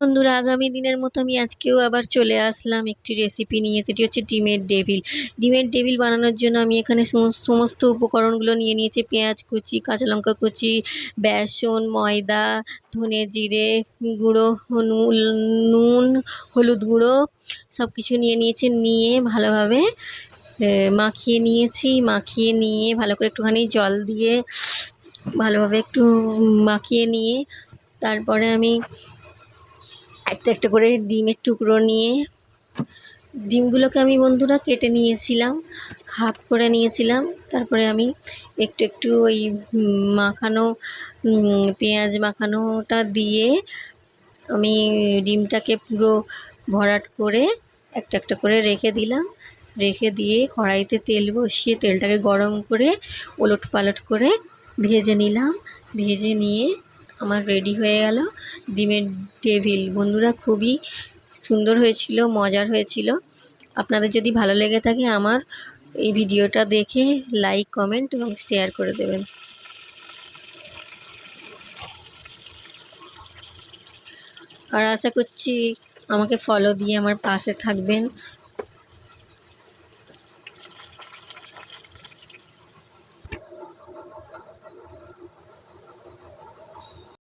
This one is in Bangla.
বন্ধুরা, আগামী দিনের মতো আমি আজকেও আবার চলে আসলাম একটি রেসিপি নিয়ে। সেটি হচ্ছে ডিমের ডেভিল। ডিমের ডেভিল বানানোর জন্য আমি এখানে সমস্ত উপকরণগুলো নিয়ে নিয়েছি। পেঁয়াজ কুচি, কাঁচা লঙ্কা কুচি, বেসন, ময়দা, ধনে জিরে গুঁড়ো, নুন, হলুদ গুঁড়ো সব কিছু নিয়ে নিয়েছি। নিয়ে ভালোভাবে মাখিয়ে নিয়েছি। মাখিয়ে নিয়ে ভালো করে একটুখানি জল দিয়ে ভালোভাবে একটু মাখিয়ে নিয়ে তারপরে আমি একটা একটা করে ডিমের টুকরো নিয়ে ডিমগুলোকে আমি বন্ধুরা কেটে নিয়েছিলাম, হাফ করে নিয়েছিলাম। তারপরে আমি একটু একটু ওই মাখানো পেঁয়াজ মাখানোটা দিয়ে আমি ডিমটাকে পুরো ভরাট করে একটা একটা করে রেখে দিলাম। রেখে দিয়ে কড়াইতে তেল বসিয়ে তেলটাকে গরম করে ওলট পালট করে ভেজে নিলাম। ভেজে নিয়ে আমার রেডি হয়ে গেল ডিমের ডেভিল। বন্ধুরা, খুবই সুন্দর হয়েছিল, মজার হয়েছিল। আপনাদের যদি ভালো লেগে থাকে আমার এই ভিডিওটা দেখে লাইক, কমেন্ট এবং শেয়ার করে দেবেন। আর আশা করছি আমাকে ফলো দিয়ে আমার পাশে থাকবেন।